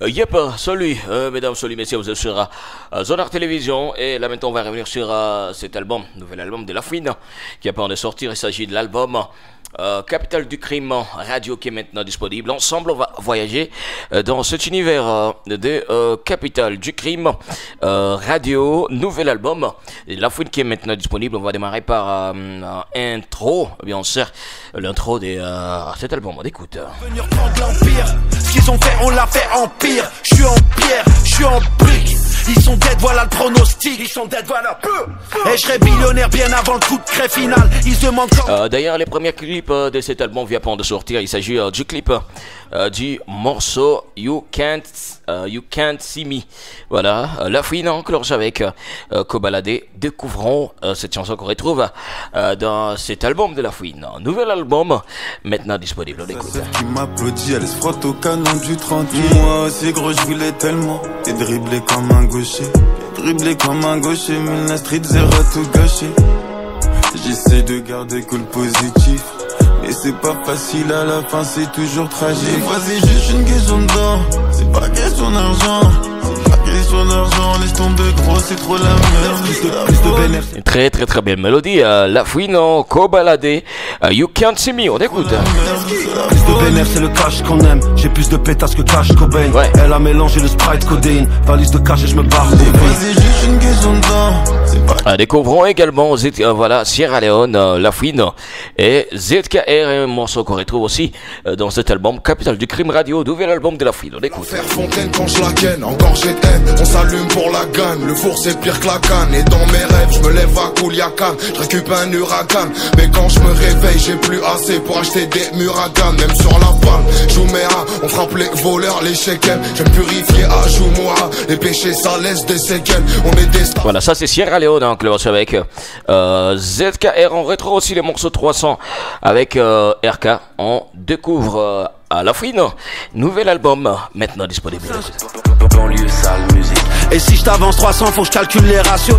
Yep, salut, mesdames, salut, messieurs, vous êtes sur Zonar Télévision. Et là maintenant, on va revenir sur cet album, nouvel album de La Fouine, qui a pas de sortir. Il s'agit de l'album Capitale du Crime Radio, qui est maintenant disponible. Ensemble, on va voyager dans cet univers de Capitale du Crime Radio, nouvel album La Fouine qui est maintenant disponible. On va démarrer par intro, bien sûr, l'intro de cet album. On écoute. Venir prendre l'empire, ce qu'ils ont fait, on l'a fait en pire. Je suis en pierre, je suis en brique. Ils sont dead, voilà le pronostic. Ils sont dead, voilà. Et je serai billionnaire bien avant le coup de craie final. Ils se demandent quand. D'ailleurs, les premiers clips de cet album viennent pas de sortir. Il s'agit du clip du morceau You Can't See Me. Voilà, La Fouine en cloche avec Kobalade. Découvrons cette chanson qu'on retrouve dans cet album de La Fouine. Nouvel album maintenant disponible. On écoute. Celle qui m'applaudit, elle se frotte au canon du 38. Moi aussi gros, je voulais tellement. T'es dribblé comme un gaucher. Dribblé comme un gaucher. Milna Street, zéro tout gâché. J'essaie de garder cool positif. Mais c'est pas facile à la fin, c'est toujours tragique. Des fois c'est juste une question de temps. C'est pas question d'argent. C'est pas question d'argent. Laisse tomber gros, c'est trop la merde. Plus de bénéfices. Une très belle mélodie. La Fouine en Kobalade. You Can't See Me. On écoute. Plus de bénéfices, c'est le cash qu'on aime. J'ai plus de pétasses que Cash Cobain. Ouais. Elle a mélangé le Sprite codéine. Valise de cash et je me barre. Des fois c'est juste une question de temps. C'est pas Découvrons également voilà, Sierra Leone, La Fouine et ZKR, un morceau qu'on retrouve aussi dans cet album Capitale du Crime Radio, nouvel album de La Fouine. On écoute. Faire fontaine quand je la ken, encore j'ai de haine, on s'allume pour la gagne. Le four c'est pire que la canne. Et dans mes rêves, je me lève à Kouliakan, je récupère un huracan. Mais quand je me réveille, j'ai plus assez pour acheter des muragan. Même sur la balle, Jouméa, on frappe les voleurs, les shekels. J'aime purifier à Joumoa, les péchés ça laisse des séquelles. On est des stars. Voilà, ça c'est Sierra Leone en cloche avec ZKR. On retrouve aussi les morceaux 300 avec RK. On découvre à La Fouine, nouvel album maintenant disponible. Banlieue sale musique. Et si je t'avance 300, faut que je calcule les ratios.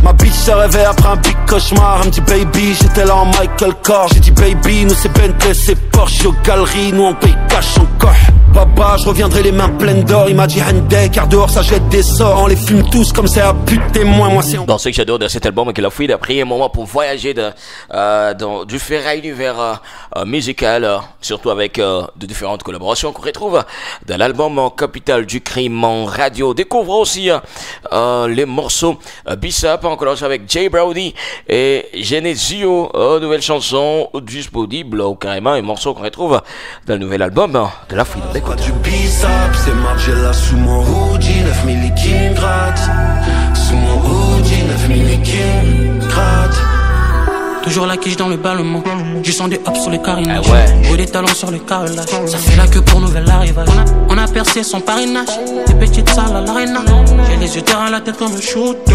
Ma bitch se réveille après un big cauchemar. Elle me dit baby, j'étais là en Michael Kors. J'ai dit baby, nous c'est Bentley, c'est Porsche. Aux galeries, nous on paye cash encore. Baba, je reviendrai les mains pleines d'or. Il m'a dit Hyundai, car dehors ça jette des sorts. On les fume tous comme c'est à but témoin. Moi c'est Dans ce que j'adore de cet album, que La Fouine a pris un moment pour voyager dans différents univers musical, surtout avec de différentes collaborations qu'on retrouve dans l'album Capitale du Crime en radio. Découvrons aussi les morceaux Bissap en collage avec Jay Browdy et Genesio, nouvelle chanson disponible ou carrément un morceau qu'on retrouve dans le nouvel album de La Fouine. pas du Bissap, c'est Margiela sous mon hoodie, 9000 liquides gratte. Sous mon hoodie, 9000 liquides gratte. Toujours la quiche dans le ballement. Du sang des hops sur les carinages. Ah ouais. Ou des talons sur le carrelage. Ça fait la queue pour nouvel arrivage. On a percé son parinage. Des petites salles à l'arena. J'ai les yeux derrière la tête comme un shooter.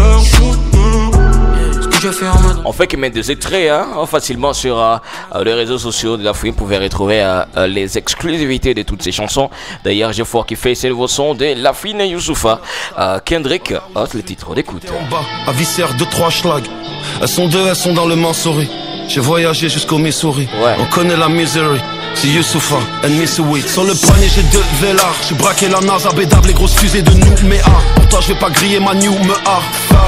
Ce que je fais en mode. On fait qu'ils mettent des extraits facilement sur les réseaux sociaux de La Fouine. Vous pouvez retrouver les exclusivités de toutes ces chansons. D'ailleurs, j'ai fort kiffé ces nouveaux sons de La Fouine et Youssoupha. Kendrick, le titre, on écoute. En bas, à Viscère, 2-3 schlags. Elles sont deux, elles sont dans le Mansouri. J'ai voyagé jusqu'au Missouri. Ouais. On connaît la misery. C'est Youssoupha and Missouri. Sur le panier j'ai deux vélards. J'ai braqué la NASA, bédave les grosses fusées de Nouméa. Pour toi je vais pas griller ma new me fuck.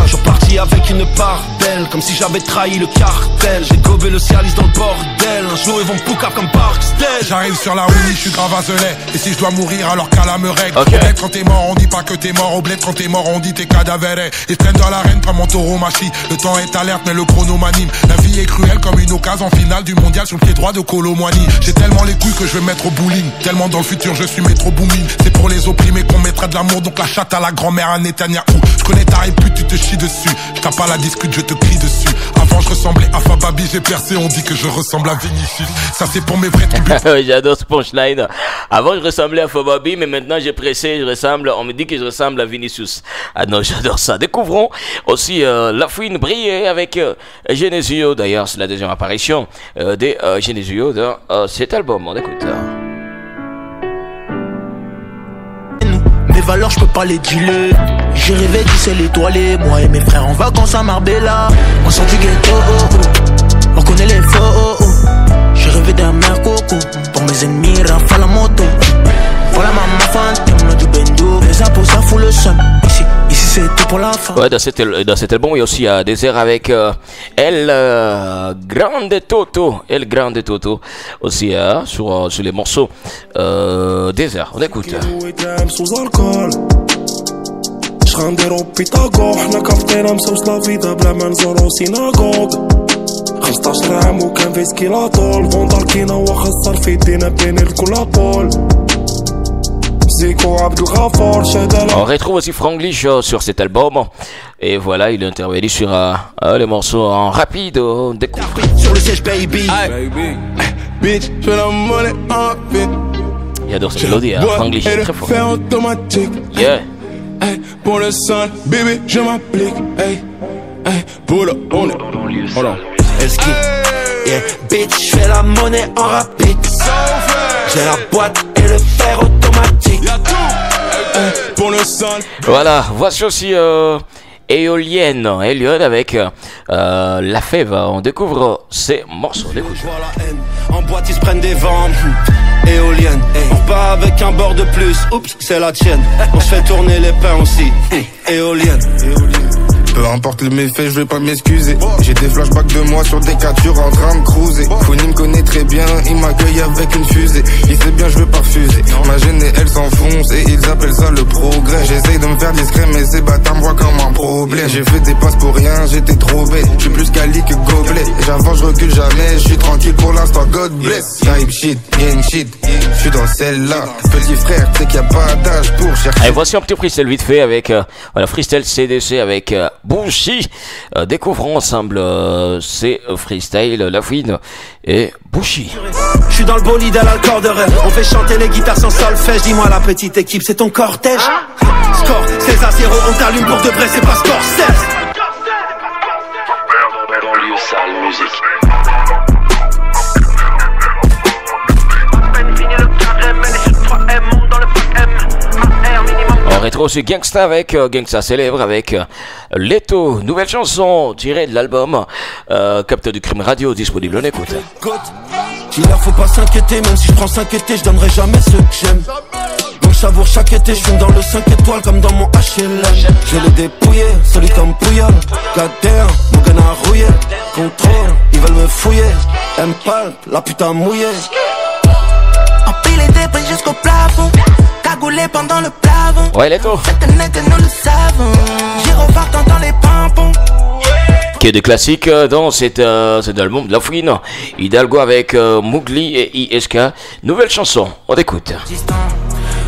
Je suis parti avec une part d'elle. Comme si j'avais trahi le cartel. J'ai gobé le Cialis dans le bordel. Un jour ils vont me poucave comme Barksdale. J'arrive sur la Winnie, je suis grave azelé. Et si je dois mourir alors qu'à la me règle. Ok. Au bled quand t'es mort, on dit pas que t'es mort. Au bled quand t'es mort, on dit t'es cadavéré. Et je traîne dans l'arène comme mon taureau machi. Le temps est alerte mais le chrono m'anime. La vie est cruelle comme une occasion finale du mondial sur le pied droit de Colomboigny. J'ai tellement les couilles que je vais mettre au bowling. Tellement dans le futur je suis métro booming. C'est pour les opprimés qu'on mettra de l'amour. Donc la chatte à la grand-mère à Netanyahou. Je connais ta répute, tu te chies dessus. Je tape pas la discute, je te crie dessus. Avant je ressemblais à Fababi, j'ai percé. On dit que je ressemble à Vinicius. Ça c'est pour mes vrais tribus. J'adore ce punchline. Avant, je ressemblais à Fababi, mais maintenant, j'ai pressé, on me dit que je ressemble à Vinicius. Ah non, j'adore ça. Découvrons aussi La Fouine briller avec Genesio. D'ailleurs, c'est la deuxième apparition de Genesio dans cet album. On écoute. Mes valeurs, je peux pas les dealer. J'ai rêvé du ciel étoilé. Moi et mes frères en vacances à Marbella. On sort du ghetto, on connaît les faux. J'ai rêvé d'un mercoco. Pour mes ennemis, Rafa la moto. Voilà ma fantôme du bendo. Les impôts ça fout le son. Ici c'est tout pour la fin. Ouais, dans cet album, il y a aussi des airs avec El Grande Toto aussi sur les morceaux des airs. On écoute. Sous alcool شغنديرو بيتاغور حنا كافتينا مسوسلا فيدا بلا ما نزورو سيناغوغ 15 عام وكان في سكيلاطول فوندار كينا واخا صار في يدينا بين الكل بول زيكو عبد الغفور شهادة. On retrouve aussi Franglish sur cet album et voilà, il est intervenu sur les morceaux en rapide. On découvre sur le siège baby. Bitch, je fais la monnaie en fit. Il adore cette mélodie, Franglish, très fort. Yeah. Hey, pour le sol, bébé, je m'applique. Hey, hey, pour le on est. Hold on. Eski, yeah, bitch, je fais la monnaie en rapide. J'ai la boîte et le fer automatique. Hey, pour le sol. Voilà, voici aussi Éolienne avec La Fève. On découvre ces morceaux. On écoute. En boîte, ils se prennent des vents. Éolienne, on part avec un bord de plus. Oups, c'est la tienne. On se fait tourner les pains aussi. Éolienne. Peu importe les méfaits, je vais pas m'excuser. J'ai des flashbacks de moi sur des captures en train de cruiser. Founi me connaît très bien, il m'accueille avec une fusée. Il sait bien, je veux pas refuser. Ma gêne elle s'enfonce et ils appellent ça le progrès. J'essaye de me faire discret, mais ces bâtards me voient comme un problème. J'ai fait des passes pour rien, j'étais trop bête. Je suis plus quali que gobelet. J'avance, je recule jamais, je suis tranquille pour l'instant, God bless. Type shit, gang shit, je suis dans celle-là. Petit frère, tu sais qu'il y a pas d'âge pour chercher. Allez, voici un petit freestyle vite fait avec voilà, freestyle CDC avec Bouchy. Découvrons ensemble ces freestyle Lafouine et Bouchy. Je suis dans le bolide à l'accordeur. On fait chanter les guitares sans solfège. Dis-moi la petite équipe, c'est ton cortège. Score 16-0, on t'allume pour de vrai, c'est pas score 16. Banlieue sale musique. On rétro aussi Gangsta avec Gangsta célèbre avec Leto, nouvelle chanson tirée de l'album Capteur du Crime Radio, disponible, on écoute. Dis-leur faut pas s'inquiéter, même si je prends 5 étés, je donnerai jamais ce que j'aime. Donc je savoure chaque été, je fume dans le 5 étoiles comme dans mon HLM. Je l'ai dépouillé, solide comme Pouillol. Gadère, mon gun a rouillé. Contrôle, ils veulent me fouiller. M-Palp, la putain mouillée. Empilé des briques jusqu'au plafond. Cagoulé pendant le plafond. Ouais, Leto. Cette année que nous le savons. Gyrophare t'entends les pimpons. Qui est des classiques dans cet album de La Fouine. Hidalgo avec Mowgli et ISK. Nouvelle chanson, on écoute.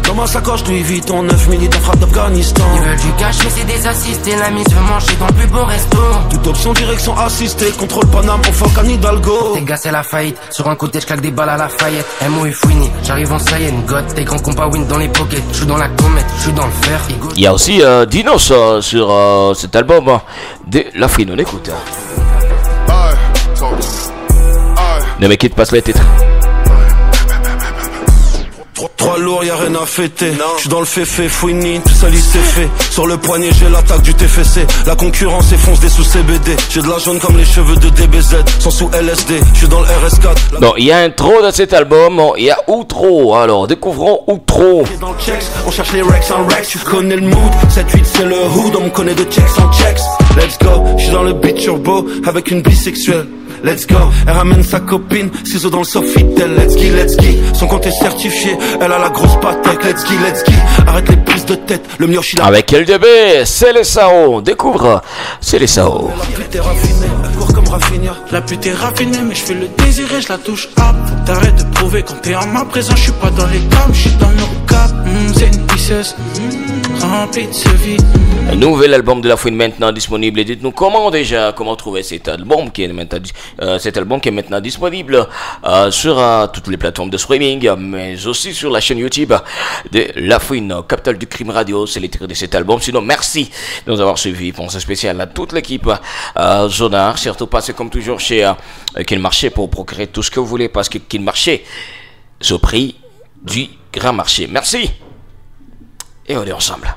Dans ma sacoche, Louis Vuitton, 9 militaires frappe d'Afghanistan. Ils veulent du cash, mais c'est des assistés. La mise veut manger dans le plus beau resto. Toute option, direction assistée. Contrôle Paname, on fuck un Hidalgo. Tes gars, c'est la faillite. Sur un côté, je claque des balles à la Fayette. MO et Fouini, j'arrive en Saiyan. God, tes grands compas win dans les pockets. J'suis dans la comète, j'suis dans le fer. Il y a aussi Dinos sur cet album de La Fouine, on écoute. Ne me quitte pas les titres. Trois lourds, y'a rien à fêter. J'suis dans le féfé, Fouini, tout ça c'est fait. Sur le poignet, j'ai l'attaque du TFC. La concurrence effonce des sous CBD. J'ai de la jaune comme les cheveux de DBZ. Sans sous LSD, j'suis dans le RS4. Non, il y a un trop dans cet album. Il y a Outro. Alors, découvrons Outro. Dans le checks, on cherche les Rex en Rex. Tu connais le mood. 7-8, c'est le hood. On me connaît de checks en checks. Let's go. J'suis dans le beat turbo avec une bisexuelle. Let's go, elle ramène sa copine, ciseaux dans le Sofitel, let's go, son compte est certifié, elle a la grosse patek, let's go, arrête les prises de tête, le mioche il a... Avec LDB, c'est les Sao, découvre, c'est les Sao. La pute est raffinée, elle court comme Raffinia. La pute est raffinée, mais je fais le désir et je la touche up. T'arrêtes de prouver quand t'es en ma présence, je suis pas dans les cams, je suis dans le cap. C'est une pisseuse, remplie de ce vide. Un nouvel album de La Fouine maintenant disponible. Et dites-nous comment trouver cet album qui est maintenant disponible sur toutes les plateformes de streaming, mais aussi sur la chaîne YouTube de La Fouine, Capitale du Crime Radio. C'est les titres de cet album. Sinon, merci de nous avoir suivis. Pensée spéciale à toute l'équipe Zonar. Surtout passez comme toujours chez Kin Marché pour procurer tout ce que vous voulez, parce que Kin Marché, c'est au prix du grand marché. Merci et on est ensemble.